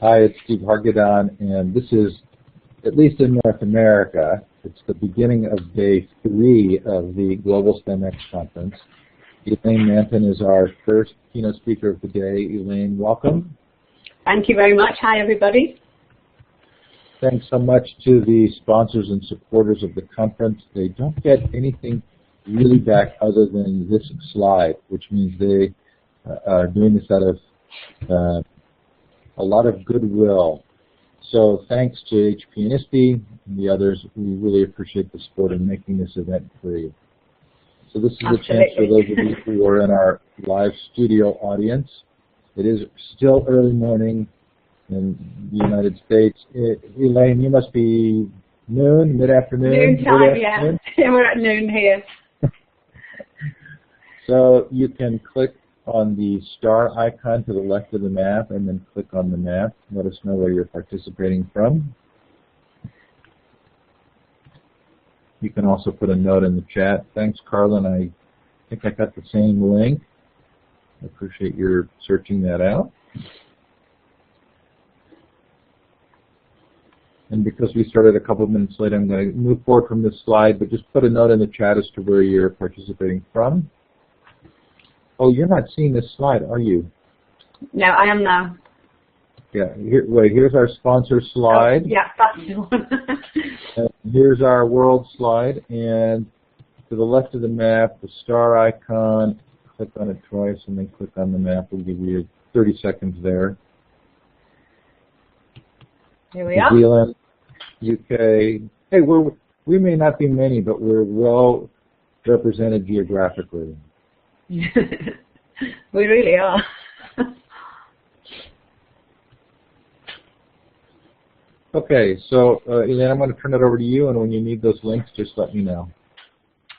Hi, it's Steve Hargadon, and this is, at least in North America, it's the beginning of day 3 of the Global STEMX Conference. Elaine Manton is our first keynote speaker of the day. Elaine, welcome. Thank you very much. Hi, everybody. Thanks so much to the sponsors and supporters of the conference. They don't get anything really back other than this slide, which means they are doing this out of a lot of goodwill. So thanks to HP and ISTE and the others. We really appreciate the support in making this event free. So this is a chance for those of you who are in our live studio audience. It is still early morning in the United States. Elaine, you must be noon, mid-afternoon? Noon time, yeah. We're at noon here. So you can click on the star icon to the left of the map and then click on the map. Let us know where you're participating from. You can also put a note in the chat. Thanks, Carlin. I think I got the same link. I appreciate your searching that out. And because we started a couple of minutes late, I'm going to move forward from this slide, but just put a note in the chat as to where you're participating from. Oh, you're not seeing this slide, are you? No, I am now. Yeah, wait, here's our sponsor slide. Oh, yeah, that's the one. Here's our world slide, and to the left of the map, the star icon, click on it twice, and then click on the map. We'll give you 30 seconds there. Here we are. New Zealand, UK. Hey, we may not be many, but we're well represented geographically. We really are. Okay, so Elaine, I'm going to turn it over to you, and when you need those links, just let me know.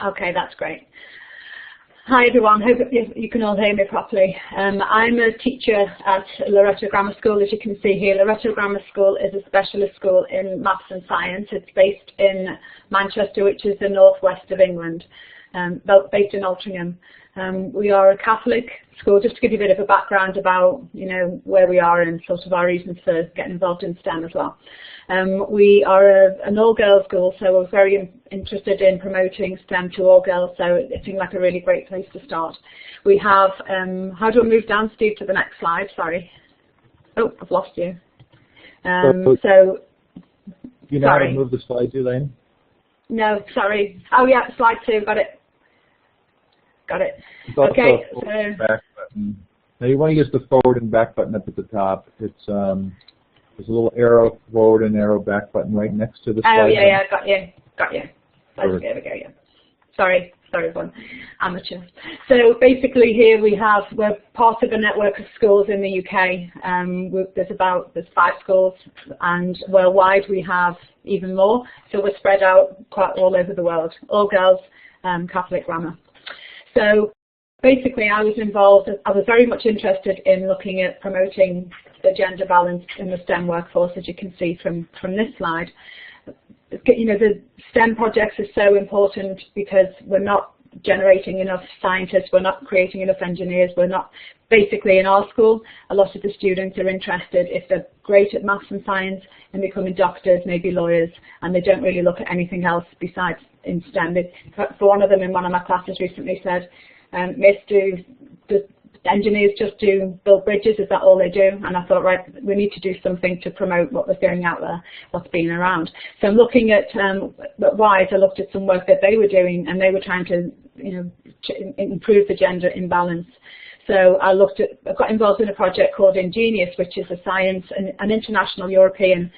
Okay, that's great. Hi everyone, hope you can all hear me properly. I'm a teacher at Loretto Grammar School. As you can see here, Loretto Grammar School is a specialist school in maths and science. It's based in Manchester, which is the northwest of England, based in Altrincham. We are a Catholic school. Just to give you a bit of a background about, where we are and sort of our reasons for getting involved in STEM as well. We are an all-girls school, so we're very interested in promoting STEM to all girls, so it seemed like a really great place to start. We have, how do I move down, Steve, to the next slide? Sorry. Oh, I've lost you. So you know how to move the slides, Elaine? No, sorry. Oh, yeah, slide 2, got it. Got it. Okay. Back button. Now you want to use the forward and back button up at the top. It's there's a little arrow forward and arrow back button right next to the slide. Oh yeah, got you. There we go. Yeah. Sorry, everyone. Amateur. So basically, here we're part of a network of schools in the UK. There's 5 schools, and worldwide we have even more. So we're spread out quite all over the world. All girls, Catholic grammar. So basically I was very much interested in looking at promoting the gender balance in the STEM workforce, as you can see from this slide. The STEM projects are so important because we're not generating enough scientists, we're not creating enough engineers, we're not, basically in our school, a lot of the students are interested, if they're great at maths and science, in becoming doctors, maybe lawyers, and they don't really look at anything else besides in STEM. For one of them in one of my classes recently said, Miss, do engineers just build bridges? Is that all they do? And I thought, right, we need to do something to promote what was going out there, what's been around. So looking at WISE, I looked at some work that they were doing, and they were trying to improve the gender imbalance. So I got involved in a project called inGenious, which is an international European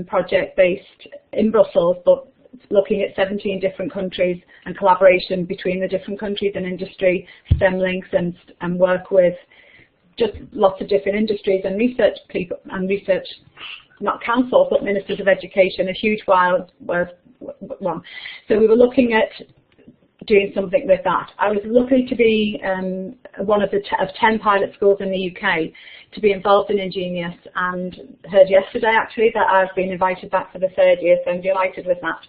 project based in Brussels, but looking at 17 different countries and collaboration between the different countries and industry, STEM links, and work with just lots of different industries and research people and research, not councils, but ministers of education, a huge one. So we were looking at doing something with that. I was lucky to be one of 10 pilot schools in the UK to be involved in inGenious, and heard yesterday actually that I've been invited back for the 3rd year, so I'm delighted with that.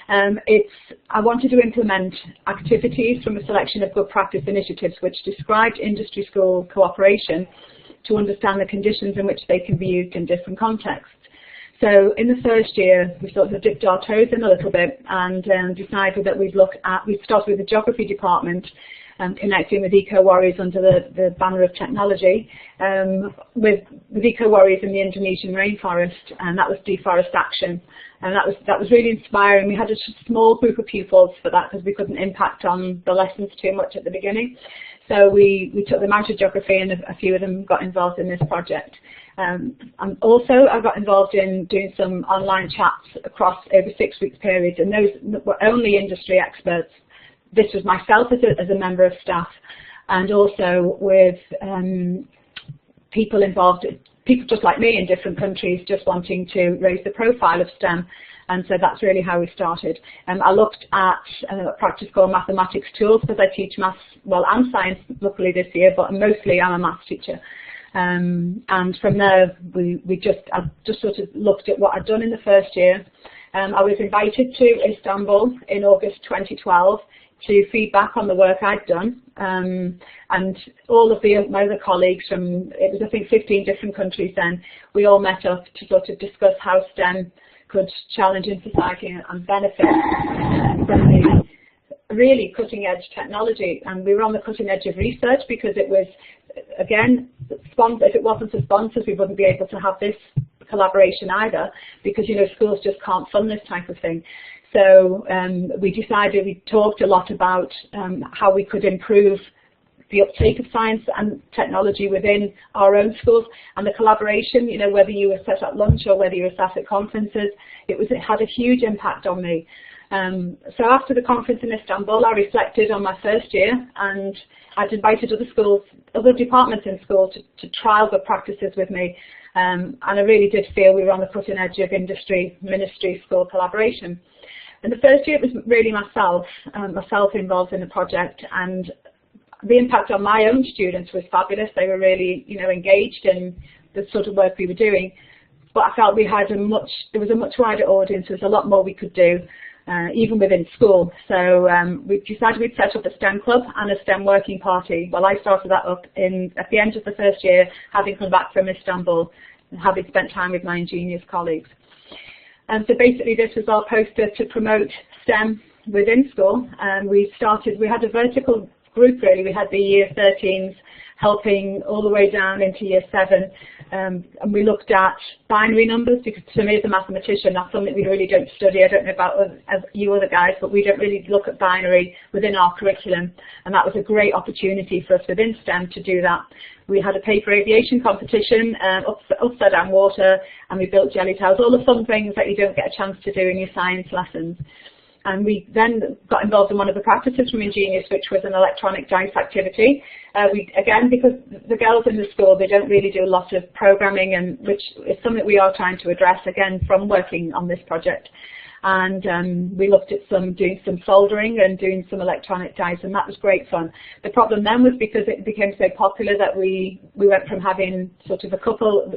I wanted to implement activities from a selection of good practice initiatives which described industry school cooperation to understand the conditions in which they can be used in different contexts. So in the first year, we sort of dipped our toes in a little bit and decided that we'd start with the geography department, connecting with eco-warriors under the banner of technology, with eco-warriors in the Indonesian rainforest, and that was deforest action. And that was really inspiring. We had a small group of pupils for that because we couldn't impact on the lessons too much at the beginning. So we took them out of geography, and a few of them got involved in this project. And also I got involved in doing some online chats across over 6 weeks periods, and those were only industry experts. This was myself as a member of staff, and also with people involved, people just like me in different countries just wanting to raise the profile of STEM. And so that's really how we started. I looked at a practice called mathematics tools, because I teach maths, well, and science luckily this year, but mostly I'm a maths teacher. And from there, I just sort of looked at what I'd done in the first year. I was invited to Istanbul in August 2012 to feedback on the work I'd done, and all of my other colleagues from, it was I think 15 different countries then, we all met up to sort of discuss how STEM could challenge in society and benefit from the really cutting edge technology. And we were on the cutting edge of research because it was, again, if it wasn't for sponsors, we wouldn't be able to have this collaboration either, because, you know, schools just can't fund this type of thing. So we talked a lot about how we could improve the uptake of science and technology within our own schools, and the collaboration, you know, whether you were sat at lunch or whether you were sat at conferences, it had a huge impact on me. So after the conference in Istanbul, I reflected on my first year, and I'd invited other departments in school to trial the practices with me. And I really did feel we were on the cutting edge of industry, ministry, school collaboration. In the first year, it was really myself involved in the project, and the impact on my own students was fabulous. They were really, you know, engaged in the sort of work we were doing. But I felt there was a much wider audience. There was a lot more we could do, even within school. So we decided we'd set up a STEM club and a STEM working party. Well, I started that up at the end of the first year, having come back from Istanbul and having spent time with my inGenious colleagues. And so basically this was our poster to promote STEM within school. And we had a vertical group really. We had the year 13s helping all the way down into year 7. And we looked at binary numbers, because to me as a mathematician, that's something we really don't study. I don't know about you other guys, but we don't really look at binary within our curriculum. And that was a great opportunity for us within STEM to do that. We had a paper aviation competition, upside down water, and we built jelly towels, all the fun things that you don't get a chance to do in your science lessons. And we then got involved in one of the practices from inGenious, which was an electronic dice activity. Again, because the girls in the school, they don't really do a lot of programming, and which is something we are trying to address, again, from working on this project. And we looked at doing some soldering and doing some electronic dice, and that was great fun. The problem then was because it became so popular that we went from having sort of a couple,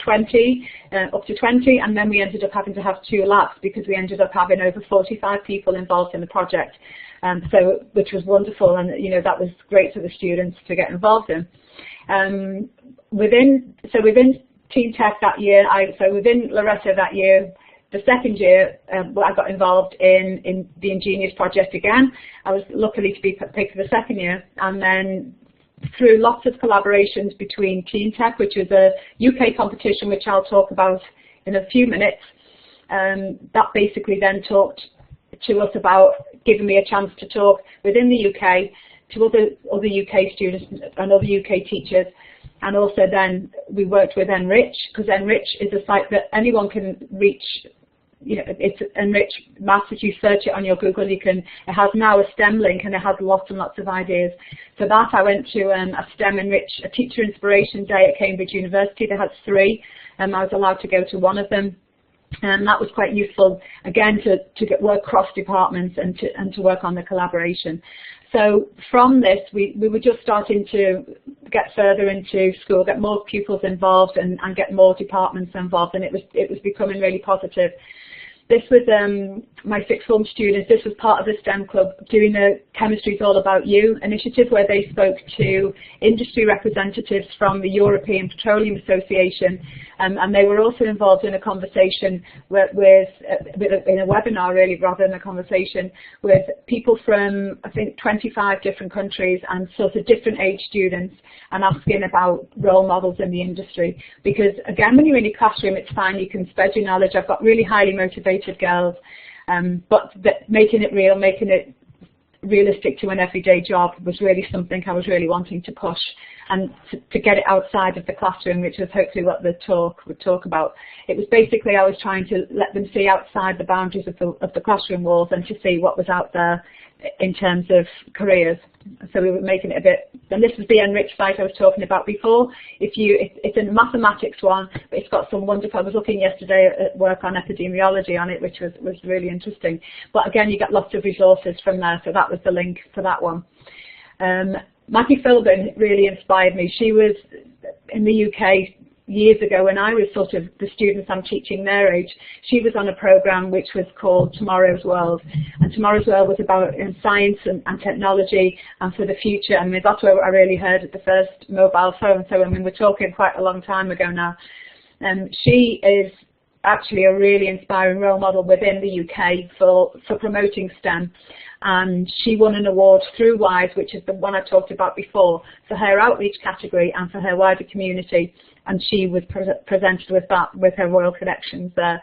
20, up to 20, and then we ended up having to have 2 labs, because we ended up having over 45 people involved in the project, which was wonderful, and you know, that was great for the students to get involved in. Within Team Tech that year, within Loreto that year, the second year, I got involved in the inGenious project again. I was lucky to be picked for the second year, and then through lots of collaborations between Team Tech, which was a UK competition, which I'll talk about in a few minutes, that basically then talked to us about giving me a chance to talk within the UK to other UK students and other UK teachers. And also then we worked with Enrich, because Enrich is a site that anyone can reach. You know, it's Enrich Maths. If you search it on your Google, it has now a STEM link, and it has lots and lots of ideas. So that I went to a STEM Enrich, a Teacher Inspiration Day at Cambridge University. They had 3, and I was allowed to go to one of them. And that was quite useful, again, to work cross departments and to work on the collaboration. So from this, we were just starting to get further into school, get more pupils involved, and get more departments involved, and it was becoming really positive. this was my sixth form students. This was part of the STEM club doing the Chemistry's All About You initiative, where they spoke to industry representatives from the European Petroleum Association, and they were also involved in a conversation in a webinar, really, rather than a conversation, with people from, I think, 25 different countries and sort of different age students, and asking about role models in the industry. Because again, when you're in your classroom, it's fine, you can spread your knowledge. I've got really highly motivated girls, but making it real, making it realistic to an everyday job was really something I was really wanting to push, and to get it outside of the classroom, which was hopefully what the talk would talk about. It was basically, I was trying to let them see outside the boundaries of the classroom walls, and to see what was out there in terms of careers. So we were making it a bit, and this is the Enrich site I was talking about before. It's a mathematics one, but it's got some wonderful, I was looking yesterday at work on epidemiology on it, which was really interesting. But again, you get lots of resources from there, so that was the link for that one. Maggie Philbin really inspired me. She was in the UK years ago when I was sort of the students I'm teaching their age. She was on a program which was called Tomorrow's World, and Tomorrow's World was about science and technology and for the future. I mean, that's where I really heard the first mobile phone. So I mean, we're talking quite a long time ago now. She is actually a really inspiring role model within the UK for promoting STEM. And she won an award through WISE, which is the one I talked about before, for her outreach category and for her wider community. And she was presented with that, with her Royal Connections there.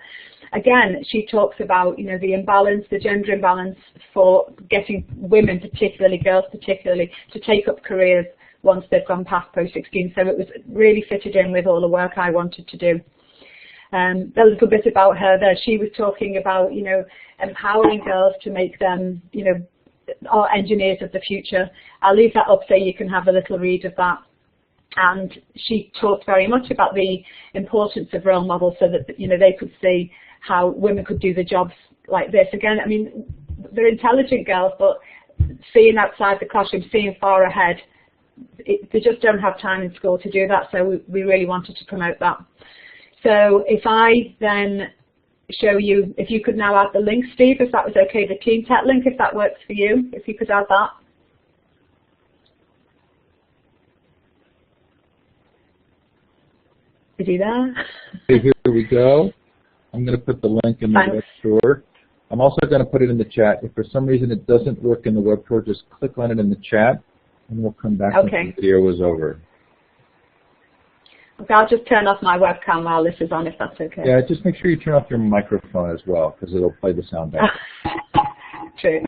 Again, she talks about, you know, the imbalance, the gender imbalance for getting women, particularly girls particularly, to take up careers once they've gone past post-16. So it was really fitted in with all the work I wanted to do. A little bit about her there. She was talking about, you know, empowering girls to make them, you know, our engineers of the future. I'll leave that up so you can have a little read of that. And she talked very much about the importance of role models, so that, you know, they could see how women could do the jobs like this. Again, I mean, they're intelligent girls, but seeing outside the classroom, seeing far ahead, they just don't have time in school to do that. So we really wanted to promote that. So if I then show you, if you could now add the link, Steve, if that was okay, the Team Tech link, if that works for you, if you could add that. Is he there? Okay, here we go. I'm going to put the link in the web tour. I'm also going to put it in the chat. If for some reason it doesn't work in the web tour, just click on it in the chat, and we'll come back when the video is over. Okay, I'll just turn off my webcam while this is on, if that's okay. Yeah, just make sure you turn off your microphone as well, because it'll play the sound back. True.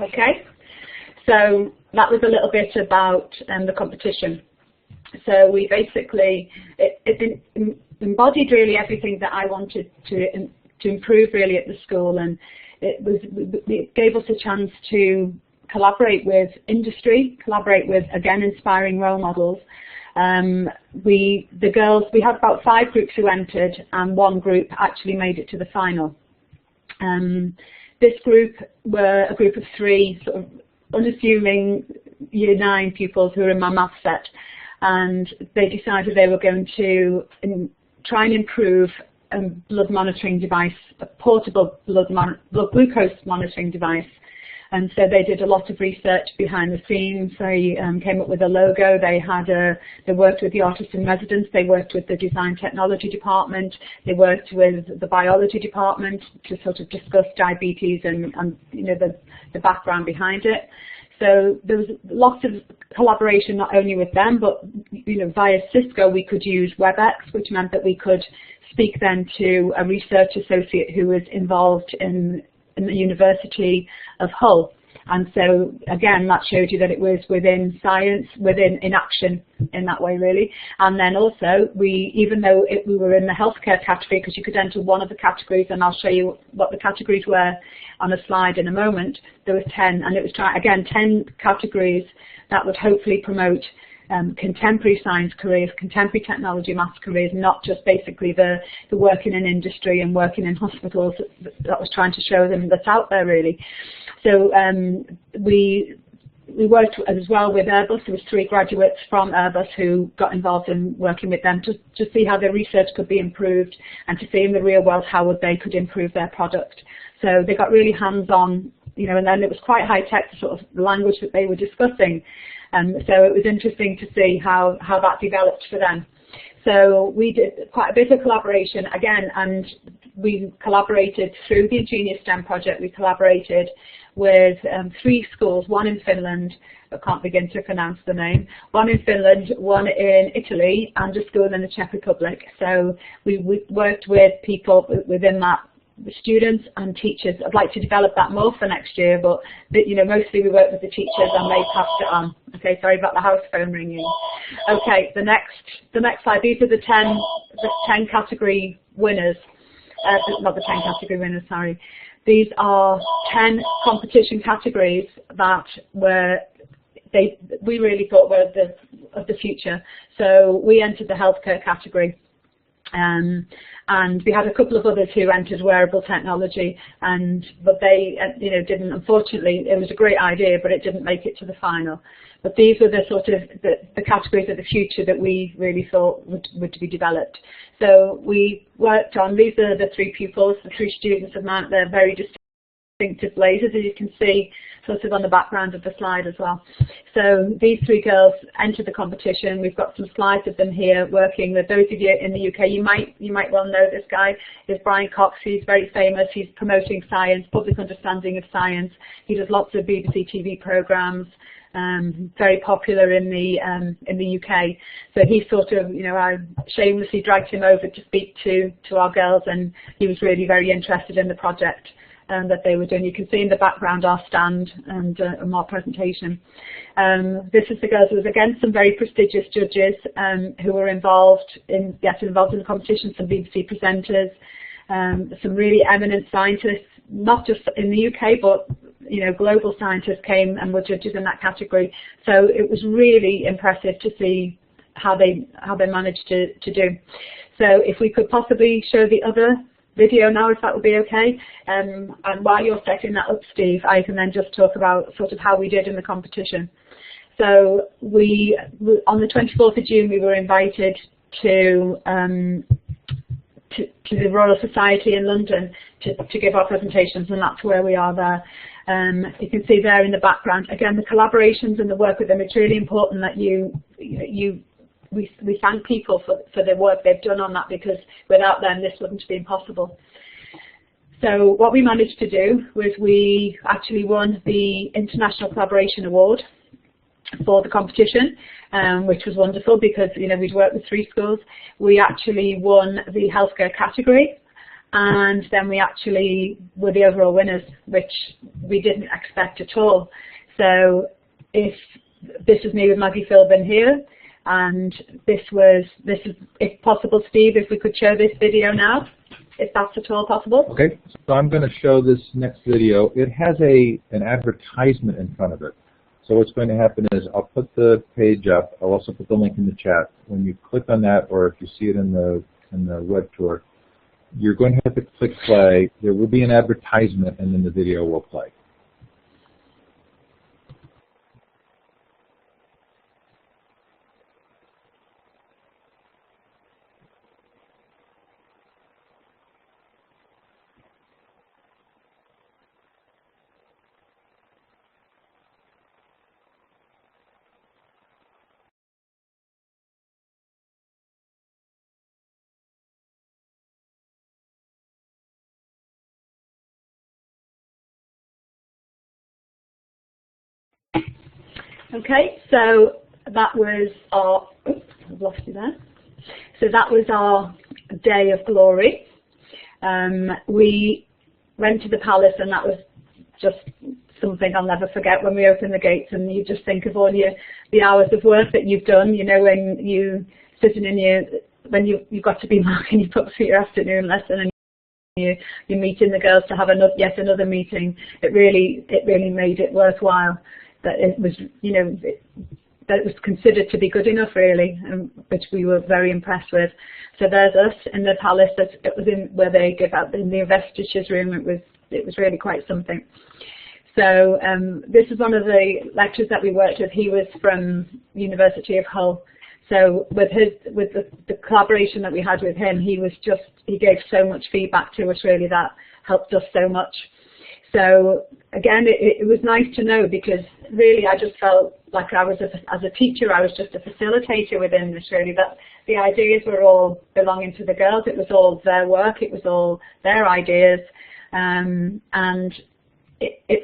Okay, so that was a little bit about the competition. So we basically, it embodied really everything that I wanted to improve really at the school, and it gave us a chance to collaborate with industry, collaborate with, again, inspiring role models. We had about 5 groups who entered, and 1 group actually made it to the final. This group were a group of 3 sort of unassuming Year 9 pupils who were in my maths set, and they decided they were going to try and improve a blood monitoring device, a portable blood glucose monitoring device. And so they did a lot of research behind the scenes. They came up with a logo. They worked with the artists in residence. They worked with the design technology department. They worked with the biology department to sort of discuss diabetes and you know, the background behind it. So there was lots of collaboration, not only with them, but you know, via Cisco we could use WebEx, which meant that we could speak then to a research associate who was involved in the University of Hull. And so again, that showed you that it was within science, in action in that way really. And then also, even though we were in the healthcare category, because you could enter one of the categories, and I'll show you what the categories were on a slide in a moment, there was 10, and it was, again, 10 categories that would hopefully promote contemporary science careers, contemporary technology, maths careers, not just basically the working in industry and working in hospitals that was trying to show them that's out there really. So we worked as well with Airbus. There was 3 graduates from Airbus who got involved in working with them to see how their research could be improved and to see in the real world how they could improve their product. So they got really hands-on, you know, and then it was quite high-tech, sort of the language that they were discussing. So it was interesting to see how that developed for them. So we did quite a bit of collaboration again, and we collaborated through the inGenious STEM project. We collaborated with 3 schools, 1 in Finland, I can't begin to pronounce the name, 1 in Finland, 1 in Italy, and a school in the Czech Republic. So we worked with people within that, the students and teachers. I'd like to develop that more for next year, but you know, mostly we work with the teachers and they passed it on. Okay, sorry about the house phone ringing. Okay, the next slide. These are the 10 category winners. Not the 10 category winners, sorry. These are 10 competition categories that we really thought were of the future. So we entered the healthcare category. And we had a couple of others who entered wearable technology, but they didn't. Unfortunately, it was a great idea, but it didn't make it to the final. But these were the sort of the categories of the future that we really thought would be developed. So we worked on, these are the 3 pupils, the 3 students of Manton. They're very distinctive blazers, as you can see sort of on the background of the slide as well. So these 3 girls entered the competition. We've got some slides of them here working with those of you in the UK. You might well know this guy is Brian Cox. He's very famous. He's promoting science, public understanding of science. He does lots of BBC TV programmes. Very popular in the UK. So he sort of, you know, I shamelessly dragged him over to speak to our girls, and he was really very interested in the project that they were doing. You can see in the background our stand and our presentation. This is the girls. There was again some very prestigious judges who were involved in the competition. Some BBC presenters, some really eminent scientists, not just in the UK, but you know, global scientists came and were judges in that category. So it was really impressive to see how they managed to do. So if we could possibly show the other video now, if that would be okay. And while you're setting that up, Steve, I can then just talk about sort of how we did in the competition. So on the 24th of June, we were invited to the Royal Society in London to give our presentations, and that's where we are there. You can see there in the background, again, the collaborations and the work with them. It's really important that we thank people for the work they've done on that, because without them this wouldn't have been possible. So what we managed to do was we actually won the International Collaboration Award for the competition, which was wonderful because, you know, we'd worked with 3 schools. We actually won the healthcare category, and then we actually were the overall winners, which we didn't expect at all. So this is me with Maggie Philbin here, and this is, if possible, Steve, if we could show this video now, if that's at all possible. Okay, so I'm going to show this next video. It has an advertisement in front of it. So what's going to happen is I'll put the page up. I'll also put the link in the chat. When you click on that, or if you see it in the web tour, you're going to have to click play. There will be an advertisement, and then the video will play. Okay, so that was our, oops, I've lost you there. So that was our day of glory. We went to the palace, and that was just something I'll never forget when we opened the gates, and you just think of all the hours of work that you've done, you know, when you sitting in when you've got to be marking your books for your afternoon lesson, and you're meeting the girls to have yet another meeting. It really made it worthwhile. That it was, you know, that it was considered to be good enough, really, which we were very impressed with. So there's us in the palace. It was in where they give out in the investitures room. It was really quite something. So this is one of the lecturers that we worked with. He was from University of Hull. So with the collaboration that we had with him, he gave so much feedback to us, really, that helped us so much. So again, it was nice to know, because really I just felt like I was, as a teacher, I was just a facilitator within this, really, that the ideas were all belonging to the girls. It was all their work, it was all their ideas, and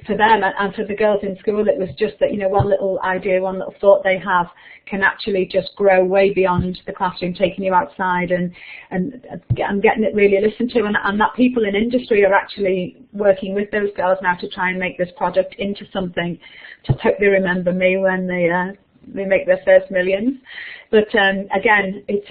for them and for the girls in school, it was just that, you know, one little idea, one little thought they have can actually just grow way beyond the classroom, taking you outside and getting it really listened to, and that people in industry are actually working with those girls now to try and make this project into something. Just hope they remember me when they make their first millions. But again, it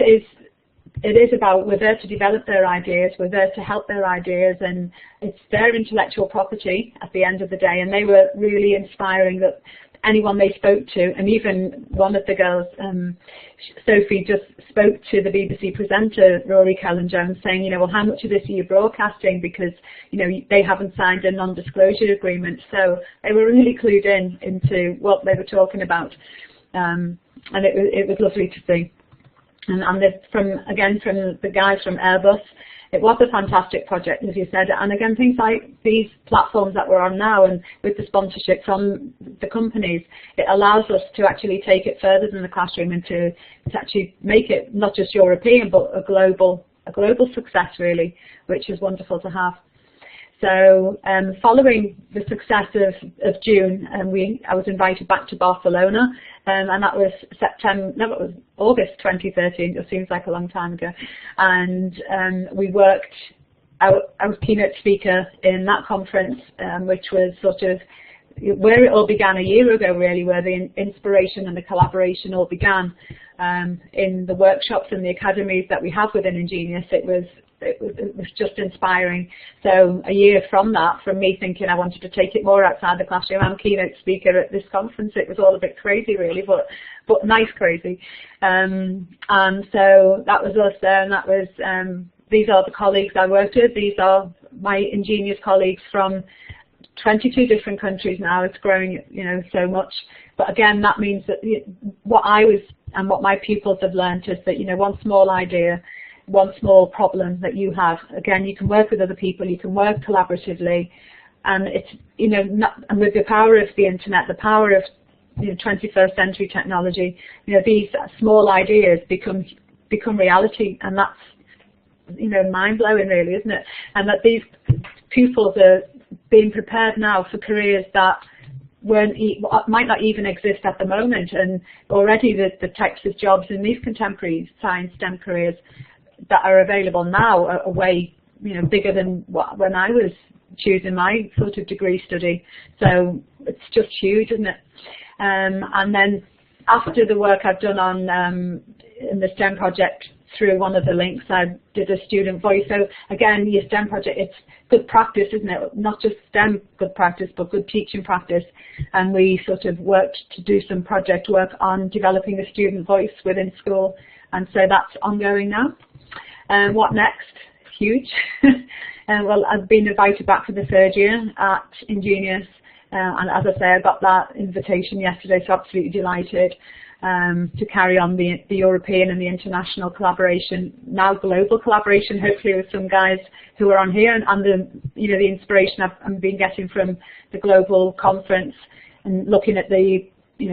is about, we're there to develop their ideas, we're there to help their ideas, and it's their intellectual property at the end of the day. And they were really inspiring, that anyone they spoke to, and even one of the girls, Sophie, just spoke to the BBC presenter, Rory Cullen-Jones, saying, you know, well, how much of this are you broadcasting? Because, you know, they haven't signed a non-disclosure agreement. So they were really clued into what they were talking about. And it was lovely to see. And from the guys from Airbus, it was a fantastic project, as you said. And again, things like these platforms that we're on now, and with the sponsorship from the companies, it allows us to actually take it further than the classroom, and to actually make it not just European, but a global success, really, which is wonderful to have. So following the success of June, I was invited back to Barcelona, and that was August 2013. It seems like a long time ago. And we worked. I was keynote speaker in that conference, which was sort of where it all began a year ago, really, where the inspiration and the collaboration all began in the workshops and the academies that we have within inGenious. It was just inspiring. So a year from that, from me thinking I wanted to take it more outside the classroom, I'm keynote speaker at this conference. It was all a bit crazy, really, but nice crazy. And so that was us there, and that was these are the colleagues I worked with. These are my inGenious colleagues from 22 different countries now. It's growing, you know, so much. But again, that means that what I was and what my pupils have learned is that, you know, one small idea, one small problem that you have, again, you can work with other people, you can work collaboratively, and it's, you know, and with the power of the internet, the power of, you know, 21st century technology, you know, these small ideas become reality, and that's, you know, mind-blowing, really, isn't it? And that these pupils are being prepared now for careers that might not even exist at the moment, and already the types of jobs in these contemporary science STEM careers that are available now are way bigger than when I was choosing my sort of degree study. So it's just huge, isn't it? And then after the work I've done on in the STEM project, through one of the links, I did a student voice. So again, your STEM project, it's good practice, isn't it? Not just STEM good practice, but good teaching practice. And we sort of worked to do some project work on developing a student voice within school. And so that's ongoing now. What next? Huge. Well, I've been invited back for the third year at inGenious. And as I say, I got that invitation yesterday, so absolutely delighted to carry on the European and the international collaboration, now global collaboration, hopefully with some guys who are on here, and the inspiration I've been getting from the global conference and looking at the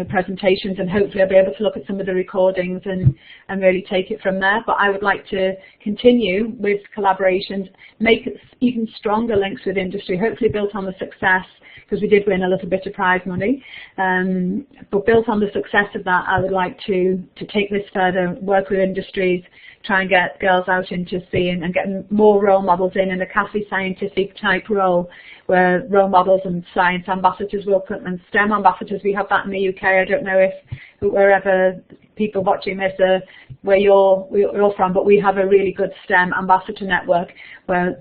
presentations, and hopefully I'll be able to look at some of the recordings and really take it from there. But I would like to continue with collaborations, make even stronger links with industry, hopefully built on the success, because we did win a little bit of prize money. But built on the success of that, I would like to take this further, work with industries, try and get girls out into seeing and getting more role models in a CAFE scientific type role, where role models and science ambassadors will come, and STEM ambassadors. We have that in the UK. I don't know if wherever people watching this are where you're from, but we have a really good STEM ambassador network where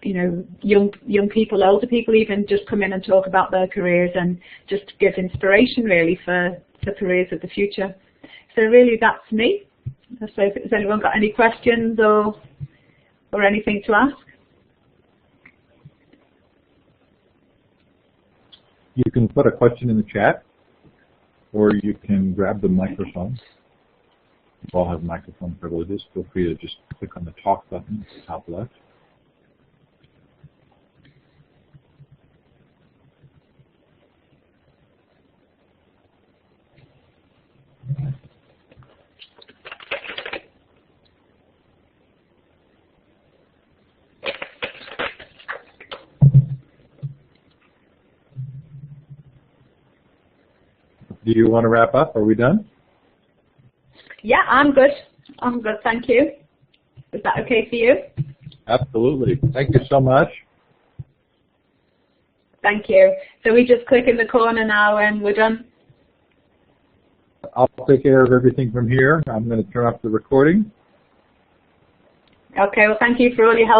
young people, older people even, just come in and talk about their careers and just give inspiration really for careers of the future. So really that's me. So has anyone got any questions or anything to ask? You can put a question in the chat, or you can grab the microphone. You all have microphone privileges. Feel free to just click on the talk button at the top left. Do you want to wrap up? Are we done? Yeah, I'm good. I'm good, thank you. Is that okay for you? Absolutely. Thank you so much. Thank you. So we just click in the corner now and we're done? I'll take care of everything from here. I'm going to turn off the recording. Okay, well thank you for all your help.